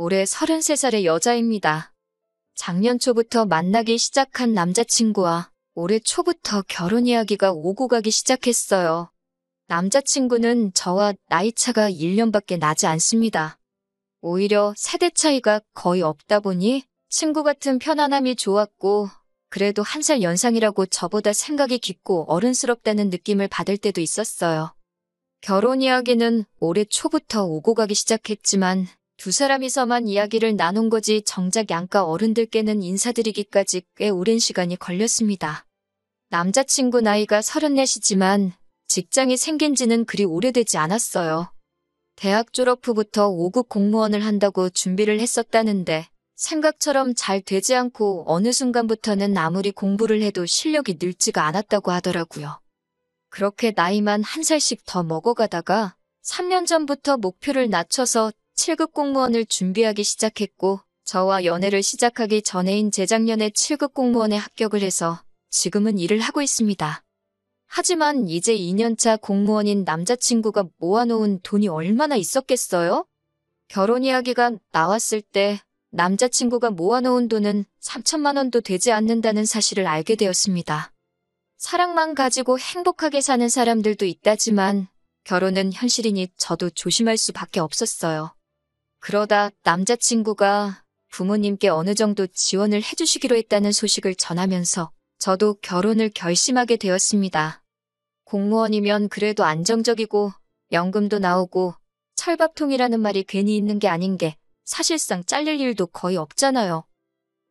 올해 33살의 여자입니다. 작년 초부터 만나기 시작한 남자친구와 올해 초부터 결혼 이야기가 오고 가기 시작했어요. 남자친구는 저와 나이 차가 1년밖에 나지 않습니다. 오히려 세대 차이가 거의 없다 보니 친구 같은 편안함이 좋았고, 그래도 1살 연상이라고 저보다 생각이 깊고 어른스럽다는 느낌을 받을 때도 있었어요. 결혼 이야기는 올해 초부터 오고 가기 시작했지만 두 사람이서만 이야기를 나눈 거지 정작 양가 어른들께는 인사드리기까지 꽤 오랜 시간이 걸렸습니다. 남자친구 나이가 34이지만 직장이 생긴 지는 그리 오래되지 않았어요. 대학 졸업 후부터 5급 공무원을 한다고 준비를 했었다는데 생각처럼 잘 되지 않고 어느 순간부터는 아무리 공부를 해도 실력이 늘지가 않았다고 하더라고요. 그렇게 나이만 1살씩 더 먹어가다가 3년 전부터 목표를 낮춰서 7급 공무원을 준비하기 시작했고, 저와 연애를 시작하기 전에인 재작년에 7급 공무원에 합격을 해서 지금은 일을 하고 있습니다. 하지만 이제 2년차 공무원인 남자친구가 모아놓은 돈이 얼마나 있었겠어요? 결혼 이야기가 나왔을 때 남자친구가 모아놓은 돈은 3천만 원도 되지 않는다는 사실을 알게 되었습니다. 사랑만 가지고 행복하게 사는 사람들도 있다지만 결혼은 현실이니 저도 조심할 수밖에 없었어요. 그러다 남자친구가 부모님께 어느 정도 지원을 해주시기로 했다는 소식을 전하면서 저도 결혼을 결심하게 되었습니다. 공무원이면 그래도 안정적이고 연금도 나오고 철밥통이라는 말이 괜히 있는 게 아닌 게 사실상 잘릴 일도 거의 없잖아요.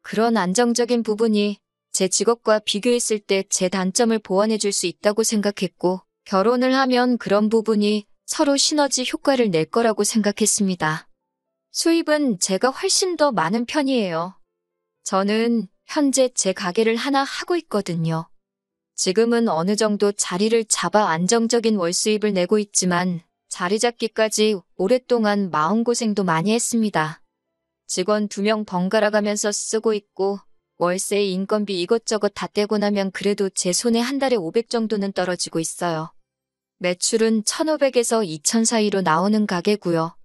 그런 안정적인 부분이 제 직업과 비교했을 때 제 단점을 보완해 줄 수 있다고 생각했고, 결혼을 하면 그런 부분이 서로 시너지 효과를 낼 거라고 생각했습니다. 수입은 제가 훨씬 더 많은 편이에요. 저는 현재 제 가게를 하나 하고 있거든요. 지금은 어느 정도 자리를 잡아 안정적인 월 수입을 내고 있지만 자리 잡기까지 오랫동안 마음고생도 많이 했습니다. 직원 2명 번갈아 가면서 쓰고 있고 월세, 인건비 이것저것 다 떼고 나면 그래도 제 손에 한 달에 500 정도는 떨어지고 있어요. 매출은 1,500에서 2,000 사이로 나오는 가게고요.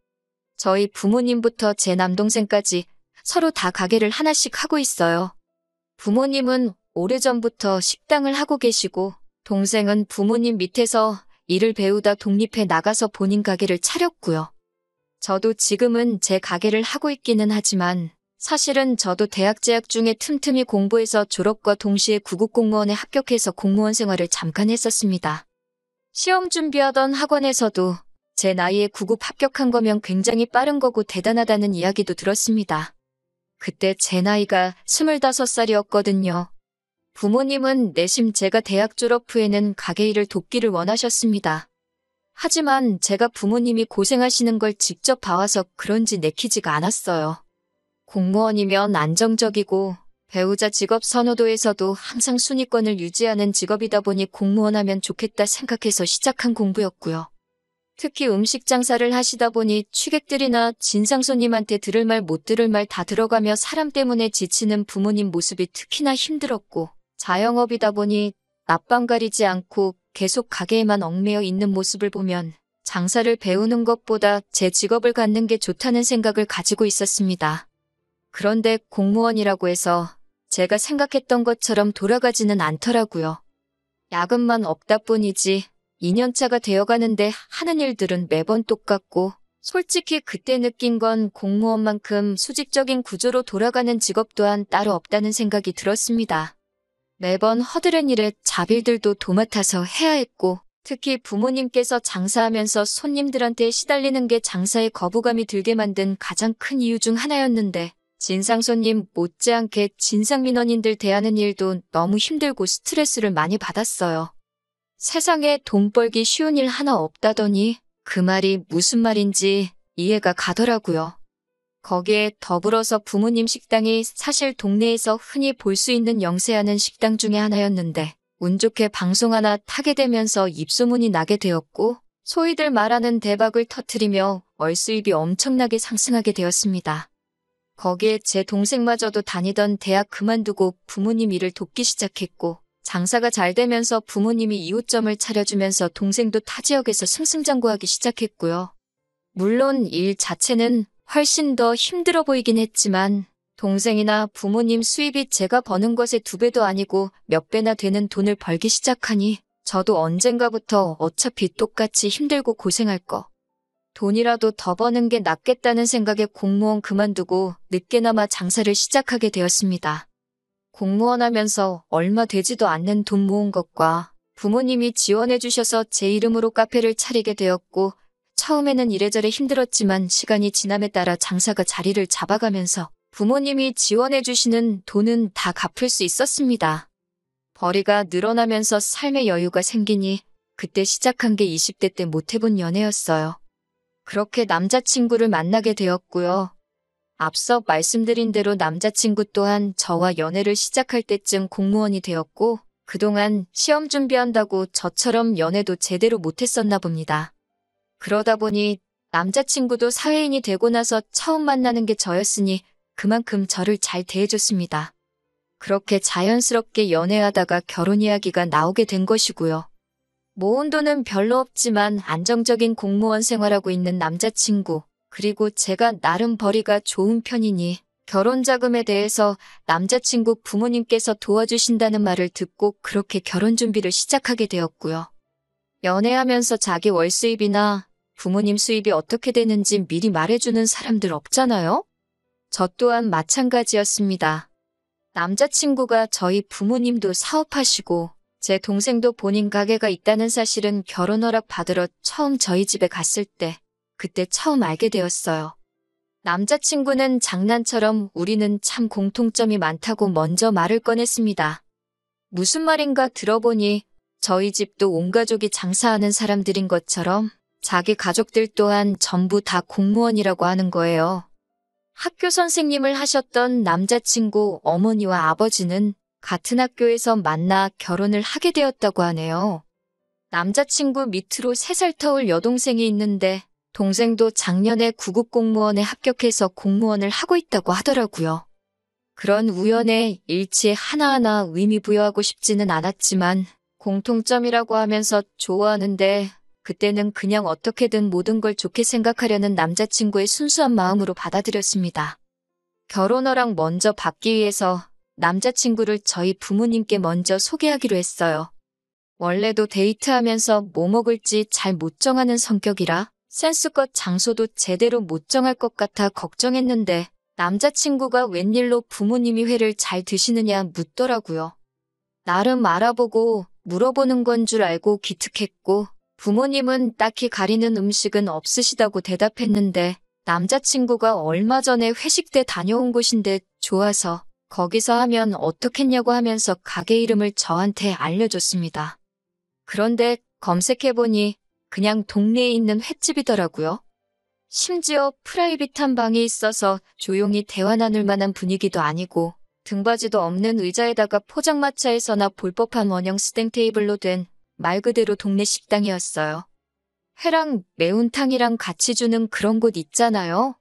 저희 부모님부터 제 남동생까지 서로 다 가게를 하나씩 하고 있어요. 부모님은 오래전부터 식당을 하고 계시고 동생은 부모님 밑에서 일을 배우다 독립해 나가서 본인 가게를 차렸고요. 저도 지금은 제 가게를 하고 있기는 하지만 사실은 저도 대학 재학 중에 틈틈이 공부해서 졸업과 동시에 9급 공무원에 합격해서 공무원 생활을 잠깐 했었습니다. 시험 준비하던 학원에서도 제 나이에 9급 합격한 거면 굉장히 빠른 거고 대단하다는 이야기도 들었습니다. 그때 제 나이가 25살이었거든요. 부모님은 내심 제가 대학 졸업 후에는 가게 일을 돕기를 원하셨습니다. 하지만 제가 부모님이 고생하시는 걸 직접 봐와서 그런지 내키지가 않았어요. 공무원이면 안정적이고 배우자 직업 선호도에서도 항상 순위권을 유지하는 직업이다 보니 공무원 하면 좋겠다 생각해서 시작한 공부였고요. 특히 음식 장사를 하시다 보니 취객들이나 진상 손님한테 들을 말 못 들을 말 다 들어가며 사람 때문에 지치는 부모님 모습이 특히나 힘들었고, 자영업이다 보니 낮밤 가리지 않고 계속 가게에만 얽매여 있는 모습을 보면 장사를 배우는 것보다 제 직업을 갖는 게 좋다는 생각을 가지고 있었습니다. 그런데 공무원이라고 해서 제가 생각했던 것처럼 돌아가지는 않더라고요. 야근만 없다 뿐이지 2년차가 되어가는데 하는 일들은 매번 똑같고, 솔직히 그때 느낀 건 공무원만큼 수직적인 구조로 돌아가는 직업 또한 따로 없다는 생각이 들었습니다. 매번 허드렛 일에 자빌들도 도맡아서 해야 했고, 특히 부모님께서 장사하면서 손님들한테 시달리는 게 장사에 거부감이 들게 만든 가장 큰 이유 중 하나였는데, 진상 손님 못지않게 진상 민원인들 대하는 일도 너무 힘들고 스트레스를 많이 받았어요. 세상에 돈 벌기 쉬운 일 하나 없다더니 그 말이 무슨 말인지 이해가 가더라고요. 거기에 더불어서 부모님 식당이 사실 동네에서 흔히 볼 수 있는 영세하는 식당 중에 하나였는데 운 좋게 방송 하나 타게 되면서 입소문이 나게 되었고, 소위들 말하는 대박을 터뜨리며 월 수입이 엄청나게 상승하게 되었습니다. 거기에 제 동생마저도 다니던 대학 그만두고 부모님 일을 돕기 시작했고, 장사가 잘 되면서 부모님이 2호점을 차려주면서 동생도 타 지역에서 승승장구하기 시작했고요. 물론 일 자체는 훨씬 더 힘들어 보이긴 했지만 동생이나 부모님 수입이 제가 버는 것의 2배도 아니고 몇 배나 되는 돈을 벌기 시작하니 저도 언젠가부터 어차피 똑같이 힘들고 고생할 거. 돈이라도 더 버는 게 낫겠다는 생각에 공무원 그만두고 늦게나마 장사를 시작하게 되었습니다. 공무원 하면서 얼마 되지도 않는 돈 모은 것과 부모님이 지원해 주셔서 제 이름으로 카페를 차리게 되었고 처음에는 이래저래 힘들었지만 시간이 지남에 따라 장사가 자리를 잡아가면서 부모님이 지원해 주시는 돈은 다 갚을 수 있었습니다. 벌이가 늘어나면서 삶의 여유가 생기니 그때 시작한 게 20대 때 못 해본 연애였어요. 그렇게 남자친구를 만나게 되었고요. 앞서 말씀드린 대로 남자친구 또한 저와 연애를 시작할 때쯤 공무원이 되었고 그동안 시험 준비한다고 저처럼 연애도 제대로 못했었나 봅니다. 그러다 보니 남자친구도 사회인이 되고 나서 처음 만나는 게 저였으니 그만큼 저를 잘 대해줬습니다. 그렇게 자연스럽게 연애하다가 결혼 이야기가 나오게 된 것이고요. 모은 돈은 별로 없지만 안정적인 공무원 생활하고 있는 남자친구, 그리고 제가 나름 벌이가 좋은 편이니 결혼 자금에 대해서 남자친구 부모님께서 도와주신다는 말을 듣고 그렇게 결혼 준비를 시작하게 되었고요. 연애하면서 자기 월 수입이나 부모님 수입이 어떻게 되는지 미리 말해주는 사람들 없잖아요? 저 또한 마찬가지였습니다. 남자친구가 저희 부모님도 사업하시고 제 동생도 본인 가게가 있다는 사실은 결혼 허락 받으러 처음 저희 집에 갔을 때 그때 처음 알게 되었어요. 남자친구는 장난처럼 우리는 참 공통점이 많다고 먼저 말을 꺼냈습니다. 무슨 말인가 들어보니 저희 집도 온 가족이 장사하는 사람들인 것처럼 자기 가족들 또한 전부 다 공무원이라고 하는 거예요. 학교 선생님을 하셨던 남자친구 어머니와 아버지는 같은 학교에서 만나 결혼을 하게 되었다고 하네요. 남자친구 밑으로 3살 터울 여동생이 있는데 동생도 작년에 구급 공무원에 합격해서 공무원을 하고 있다고 하더라고요. 그런 우연의 일치에 하나하나 의미 부여하고 싶지는 않았지만 공통점이라고 하면서 좋아하는데 그때는 그냥 어떻게든 모든 걸 좋게 생각하려는 남자친구의 순수한 마음으로 받아들였습니다. 결혼 허락 먼저 받기 위해서 남자친구를 저희 부모님께 먼저 소개하기로 했어요. 원래도 데이트하면서 뭐 먹을지 잘 못 정하는 성격이라 센스껏 장소도 제대로 못 정할 것 같아 걱정했는데 남자친구가 웬일로 부모님이 회를 잘 드시느냐 묻더라고요. 나름 알아보고 물어보는 건 줄 알고 기특했고 부모님은 딱히 가리는 음식은 없으시다고 대답했는데 남자친구가 얼마 전에 회식 때 다녀온 곳인데 좋아서 거기서 하면 어떻겠냐고 하면서 가게 이름을 저한테 알려줬습니다. 그런데 검색해보니 그냥 동네에 있는 횟집이더라고요. 심지어 프라이빗한 방이 있어서 조용히 대화 나눌 만한 분위기도 아니고 등받이도 없는 의자에다가 포장마차에서나 볼 법한 원형 스탱 테이블로 된 말 그대로 동네 식당이었어요. 회랑 매운탕이랑 같이 주는 그런 곳 있잖아요.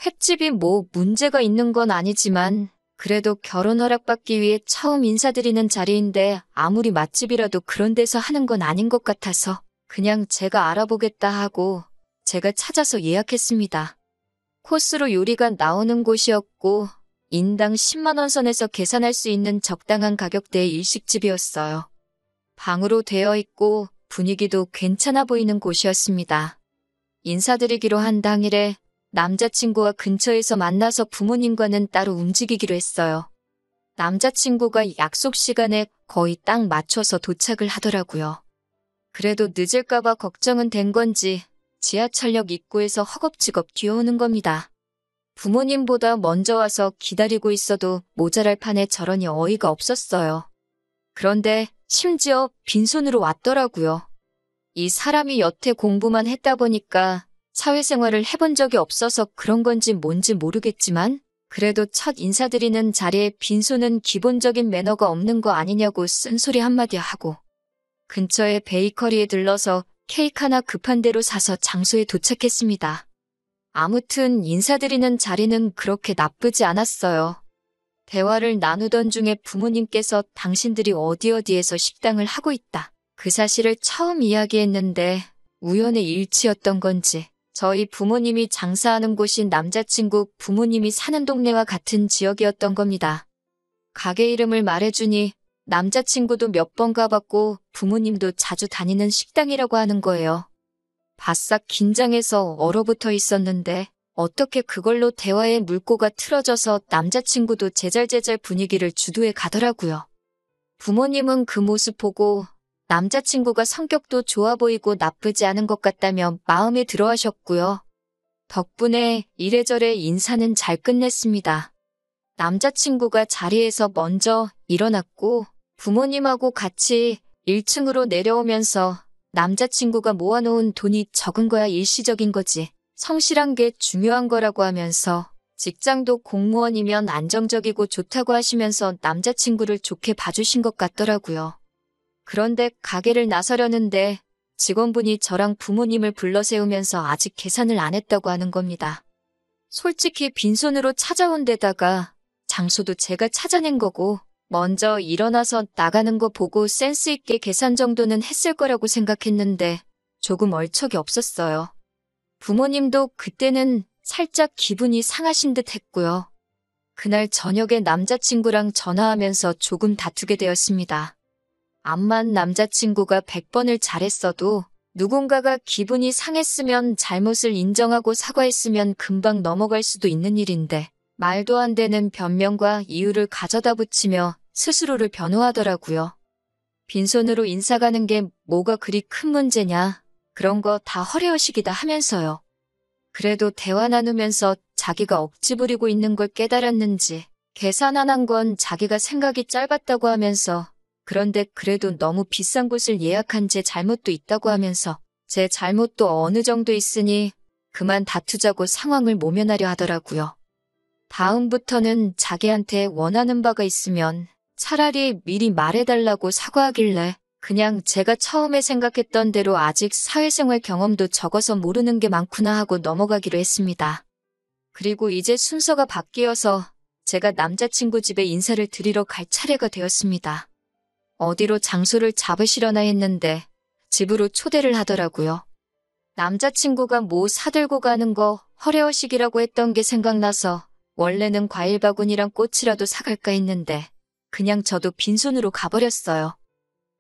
횟집이 뭐 문제가 있는 건 아니지만 그래도 결혼 허락받기 위해 처음 인사드리는 자리인데 아무리 맛집이라도 그런 데서 하는 건 아닌 것 같아서 그냥 제가 알아보겠다 하고 제가 찾아서 예약했습니다. 코스로 요리가 나오는 곳이었고 인당 10만 원 선에서 계산할 수 있는 적당한 가격대의 일식집이었어요. 방으로 되어 있고 분위기도 괜찮아 보이는 곳이었습니다. 인사드리기로 한 당일에 남자친구와 근처에서 만나서 부모님과는 따로 움직이기로 했어요. 남자친구가 약속 시간에 거의 딱 맞춰서 도착을 하더라고요. 그래도 늦을까봐 걱정은 된 건지 지하철역 입구에서 허겁지겁 뛰어오는 겁니다. 부모님보다 먼저 와서 기다리고 있어도 모자랄 판에 저러니 어이가 없었어요. 그런데 심지어 빈손으로 왔더라고요. 이 사람이 여태 공부만 했다 보니까 사회생활을 해본 적이 없어서 그런 건지 뭔지 모르겠지만 그래도 첫 인사드리는 자리에 빈손은 기본적인 매너가 없는 거 아니냐고 쓴소리 한마디 하고 근처에 베이커리에 들러서 케이크 하나 급한 대로 사서 장소에 도착했습니다. 아무튼 인사드리는 자리는 그렇게 나쁘지 않았어요. 대화를 나누던 중에 부모님께서 당신들이 어디에서 식당을 하고 있다. 그 사실을 처음 이야기했는데 우연의 일치였던 건지 저희 부모님이 장사하는 곳이 남자친구 부모님이 사는 동네와 같은 지역이었던 겁니다. 가게 이름을 말해주니 남자친구도 몇 번 가봤고 부모님도 자주 다니는 식당이라고 하는 거예요. 바싹 긴장해서 얼어붙어 있었는데 어떻게 그걸로 대화의 물꼬가 틀어져서 남자친구도 제잘제잘 분위기를 주도해 가더라고요. 부모님은 그 모습 보고 남자친구가 성격도 좋아 보이고 나쁘지 않은 것 같다며 마음에 들어 하셨고요. 덕분에 이래저래 인사는 잘 끝냈습니다. 남자친구가 자리에서 먼저 일어났고 부모님하고 같이 1층으로 내려오면서 남자친구가 모아놓은 돈이 적은 거야 일시적인 거지. 성실한 게 중요한 거라고 하면서 직장도 공무원이면 안정적이고 좋다고 하시면서 남자친구를 좋게 봐주신 것 같더라고요. 그런데 가게를 나서려는데 직원분이 저랑 부모님을 불러 세우면서 아직 계산을 안 했다고 하는 겁니다. 솔직히 빈손으로 찾아온 데다가 장소도 제가 찾아낸 거고 먼저 일어나서 나가는 거 보고 센스 있게 계산 정도는 했을 거라고 생각했는데 조금 얼척이 없었어요. 부모님도 그때는 살짝 기분이 상하신 듯 했고요. 그날 저녁에 남자친구랑 전화하면서 조금 다투게 되었습니다. 암만 남자친구가 100번을 잘했어도 누군가가 기분이 상했으면 잘못을 인정하고 사과했으면 금방 넘어갈 수도 있는 일인데 말도 안 되는 변명과 이유를 가져다 붙이며 스스로를 변호하더라고요. 빈손으로 인사 가는 게 뭐가 그리 큰 문제냐. 그런 거 다 허례허식이다 하면서요. 그래도 대화 나누면서 자기가 억지 부리고 있는 걸 깨달았는지 계산 안 한 건 자기가 생각이 짧았다고 하면서 그런데 그래도 너무 비싼 곳을 예약한 제 잘못도 있다고 하면서 제 잘못도 어느 정도 있으니 그만 다투자고 상황을 모면하려 하더라고요. 다음부터는 자기한테 원하는 바가 있으면 차라리 미리 말해달라고 사과하길래 그냥 제가 처음에 생각했던 대로 아직 사회생활 경험도 적어서 모르는 게 많구나 하고 넘어가기로 했습니다. 그리고 이제 순서가 바뀌어서 제가 남자친구 집에 인사를 드리러 갈 차례가 되었습니다. 어디로 장소를 잡으시려나 했는데 집으로 초대를 하더라고요. 남자친구가 뭐 사들고 가는 거 허례허식이라고 했던 게 생각나서 원래는 과일 바구니랑 꽃이라도 사갈까 했는데 그냥 저도 빈손으로 가버렸어요.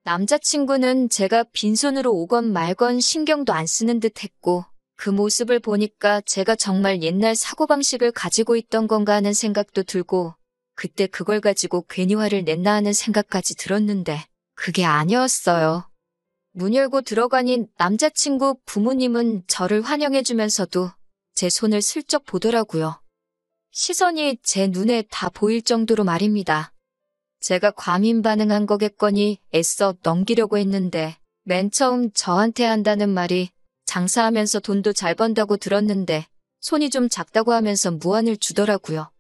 남자친구는 제가 빈손으로 오건 말건 신경도 안 쓰는 듯 했고 그 모습을 보니까 제가 정말 옛날 사고방식을 가지고 있던 건가 하는 생각도 들고 그때 그걸 가지고 괜히 화를 냈나 하는 생각까지 들었는데 그게 아니었어요. 문 열고 들어가니 남자친구 부모님은 저를 환영해주면서도 제 손을 슬쩍 보더라고요. 시선이 제 눈에 다 보일 정도로 말입니다. 제가 과민 반응한 거겠거니 애써 넘기려고 했는데 맨 처음 저한테 한다는 말이 장사하면서 돈도 잘 번다고 들었는데 손이 좀 작다고 하면서 무안을 주더라고요.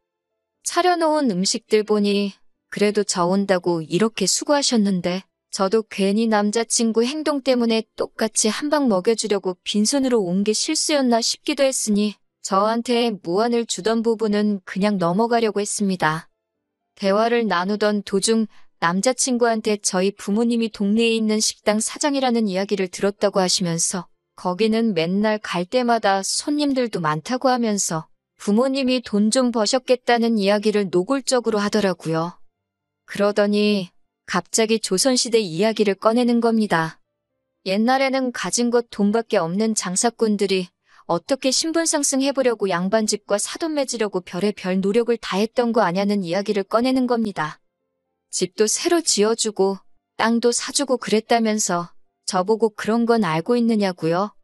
차려놓은 음식들 보니 그래도 저 온다고 이렇게 수고하셨는데 저도 괜히 남자친구 행동 때문에 똑같이 한 방 먹여주려고 빈손으로 온 게 실수였나 싶기도 했으니 저한테 무안을 주던 부분은 그냥 넘어가려고 했습니다. 대화를 나누던 도중 남자친구한테 저희 부모님이 동네에 있는 식당 사장이라는 이야기를 들었다고 하시면서 거기는 맨날 갈 때마다 손님들도 많다고 하면서 부모님이 돈 좀 버셨겠다는 이야기를 노골적으로 하더라고요. 그러더니 갑자기 조선시대 이야기를 꺼내는 겁니다. 옛날에는 가진 것 돈밖에 없는 장사꾼들이 어떻게 신분 상승해보려고 양반집과 사돈 맺으려고 별의별 노력을 다했던 거 아냐는 이야기를 꺼내는 겁니다. 집도 새로 지어주고 땅도 사주고 그랬다면서 저보고 그런 건 알고 있느냐고요?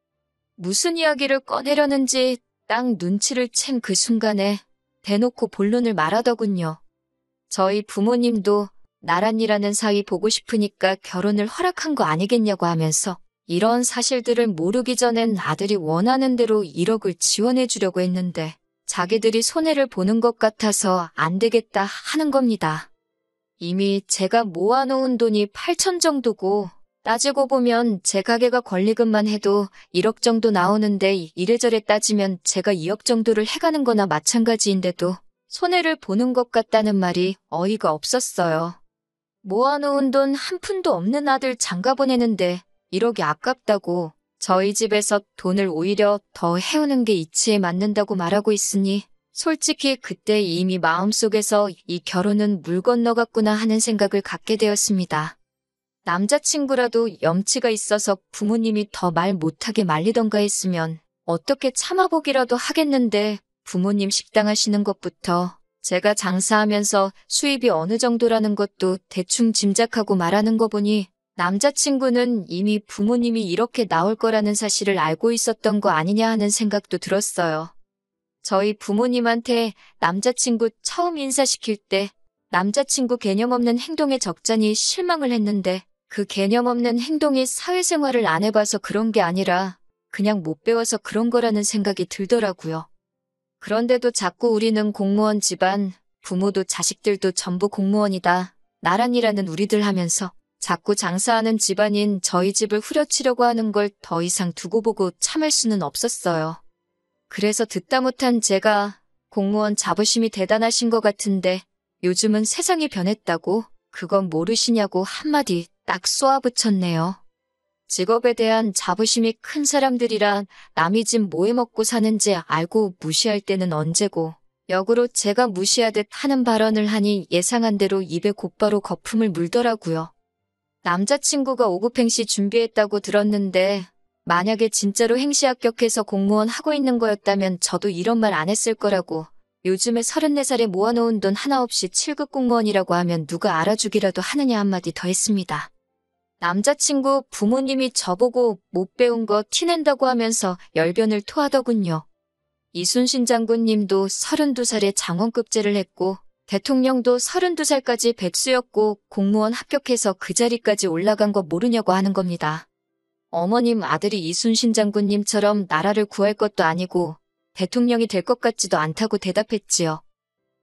무슨 이야기를 꺼내려는지 딱 눈치를 챈 그 순간에 대놓고 본론을 말하더군요. 저희 부모님도 나란이라는 사이 보고 싶으니까 결혼을 허락한 거 아니겠냐고 하면서 이런 사실들을 모르기 전엔 아들이 원하는 대로 1억을 지원해 주려고 했는데 자기들이 손해를 보는 것 같아서 안 되겠다 하는 겁니다. 이미 제가 모아놓은 돈이 8천 정도고 따지고 보면 제 가게가 권리금만 해도 1억 정도 나오는데 이래저래 따지면 제가 2억 정도를 해가는 거나 마찬가지인데도 손해를 보는 것 같다는 말이 어이가 없었어요. 모아놓은 돈 한 푼도 없는 아들 장가 보내는데 1억이 아깝다고 저희 집에서 돈을 오히려 더 해오는 게 이치에 맞는다고 말하고 있으니 솔직히 그때 이미 마음속에서 이 결혼은 물 건너갔구나 하는 생각을 갖게 되었습니다. 남자친구라도 염치가 있어서 부모님이 더 말 못하게 말리던가 했으면 어떻게 참아보기라도 하겠는데 부모님 식당 하시는 것부터 제가 장사하면서 수입이 어느 정도라는 것도 대충 짐작하고 말하는 거 보니 남자친구는 이미 부모님이 이렇게 나올 거라는 사실을 알고 있었던 거 아니냐 하는 생각도 들었어요. 저희 부모님한테 남자친구 처음 인사시킬 때 남자친구 개념 없는 행동에 적잖이 실망을 했는데 그 개념 없는 행동이 사회생활을 안 해봐서 그런 게 아니라 그냥 못 배워서 그런 거라는 생각이 들더라고요. 그런데도 자꾸 우리는 공무원 집안, 부모도 자식들도 전부 공무원이다. 나란히라는 우리들 하면서 자꾸 장사하는 집안인 저희 집을 후려치려고 하는 걸 더 이상 두고 보고 참을 수는 없었어요. 그래서 듣다 못한 제가 공무원 자부심이 대단하신 것 같은데 요즘은 세상이 변했다고 그건 모르시냐고 한마디 딱 쏘아붙였네요. 직업에 대한 자부심이 큰 사람들이란 남이 집 뭐해 먹고 사는지 알고 무시할 때는 언제고 역으로 제가 무시하듯 하는 발언을 하니 예상한 대로 입에 곧바로 거품을 물더라고요. 남자친구가 5급 행시 준비했다고 들었는데 만약에 진짜로 행시 합격해서 공무원 하고 있는 거였다면 저도 이런 말 안 했을 거라고 요즘에 34살에 모아놓은 돈 하나 없이 7급 공무원이라고 하면 누가 알아주기라도 하느냐 한마디 더 했습니다. 남자친구 부모님이 저보고 못 배운 거 티낸다고 하면서 열변을 토하더군요. 이순신 장군님도 32살에 장원급제를 했고 대통령도 32살까지 백수였고 공무원 합격해서 그 자리까지 올라간 거 모르냐고 하는 겁니다. 어머님 아들이 이순신 장군님처럼 나라를 구할 것도 아니고 대통령이 될 것 같지도 않다고 대답했지요.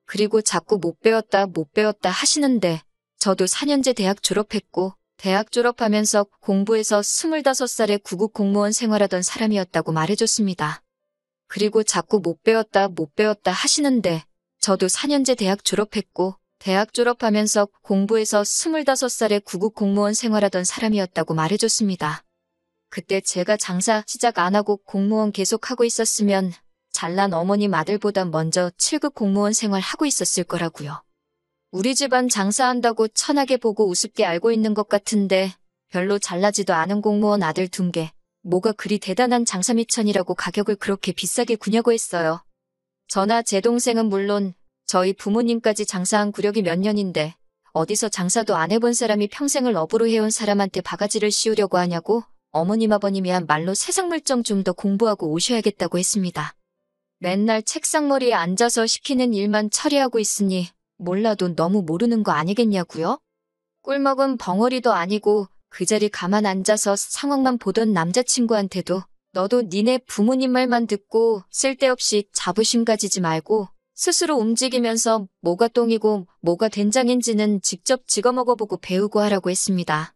그리고 자꾸 못 배웠다 하시는데 저도 4년제 대학 졸업했고 대학 졸업하면서 공부해서 25살에 구급 공무원 생활하던 사람이었다고 말해줬습니다. 그리고 자꾸 못 배웠다 하시는데 저도 4년제 대학 졸업했고 대학 졸업하면서 공부해서 25살에 구급 공무원 생활하던 사람이었다고 말해줬습니다. 그때 제가 장사 시작 안 하고 공무원 계속하고 있었으면 잘난 어머님 아들보다 먼저 7급 공무원 생활하고 있었을 거라고요. 우리 집안 장사한다고 천하게 보고 우습게 알고 있는 것 같은데 별로 잘나지도 않은 공무원 아들 둔 게 뭐가 그리 대단한 장사미천이라고 가격을 그렇게 비싸게 구냐고 했어요. 저나 제 동생은 물론 저희 부모님까지 장사한 구력이 몇 년인데 어디서 장사도 안 해본 사람이 평생을 업으로 해온 사람한테 바가지를 씌우려고 하냐고 어머님 아버님이 한 말로 세상 물정 좀 더 공부하고 오셔야겠다고 했습니다. 맨날 책상머리에 앉아서 시키는 일만 처리하고 있으니 몰라도 너무 모르는 거 아니겠냐고요? 꿀먹은 벙어리도 아니고 그 자리 가만 앉아서 상황만 보던 남자친구한테도 너도 니네 부모님 말만 듣고 쓸데없이 자부심 가지지 말고 스스로 움직이면서 뭐가 똥이고 뭐가 된장인지는 직접 찍어 먹어보고 배우고 하라고 했습니다.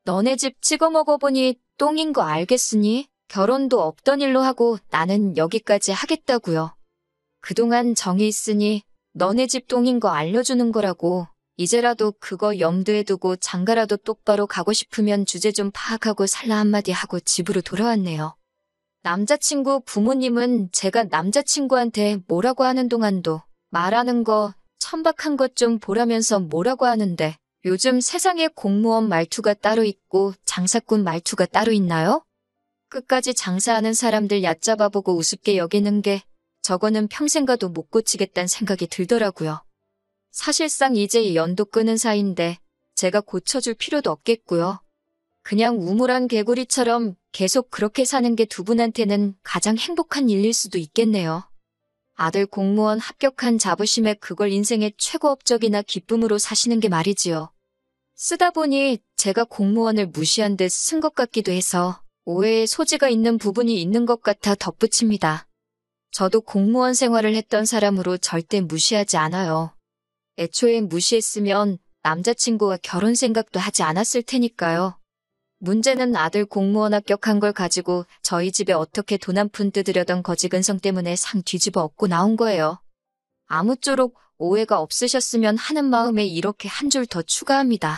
너네 집 찍어 먹어보니 똥인 거 알겠으니 결혼도 없던 일로 하고 나는 여기까지 하겠다고요. 그동안 정이 있으니 너네 집 똥인 거 알려주는 거라고 이제라도 그거 염두에 두고 장가라도 똑바로 가고 싶으면 주제 좀 파악하고 살라 한마디 하고 집으로 돌아왔네요. 남자친구 부모님은 제가 남자친구한테 뭐라고 하는 동안도 말하는 거 천박한 것 좀 보라면서 뭐라고 하는데 요즘 세상에 공무원 말투가 따로 있고 장사꾼 말투가 따로 있나요? 끝까지 장사하는 사람들 얕잡아보고 우습게 여기는 게 저거는 평생 가도 못 고치겠다는 생각이 들더라고요. 사실상 이제 연도 끄는 사이인데 제가 고쳐줄 필요도 없겠고요. 그냥 우물안 개구리처럼 계속 그렇게 사는 게 두 분한테는 가장 행복한 일일 수도 있겠네요. 아들 공무원 합격한 자부심에 그걸 인생의 최고 업적이나 기쁨으로 사시는 게 말이지요. 쓰다 보니 제가 공무원을 무시한 듯 쓴 것 같기도 해서 오해의 소지가 있는 부분이 있는 것 같아 덧붙입니다. 저도 공무원 생활을 했던 사람으로 절대 무시하지 않아요. 애초에 무시했으면 남자친구와 결혼 생각도 하지 않았을 테니까요. 문제는 아들 공무원 합격한 걸 가지고 저희 집에 어떻게 돈 한 푼 뜯으려던 거지근성 때문에 상 뒤집어 엎고 나온 거예요. 아무쪼록 오해가 없으셨으면 하는 마음에 이렇게 한 줄 더 추가합니다.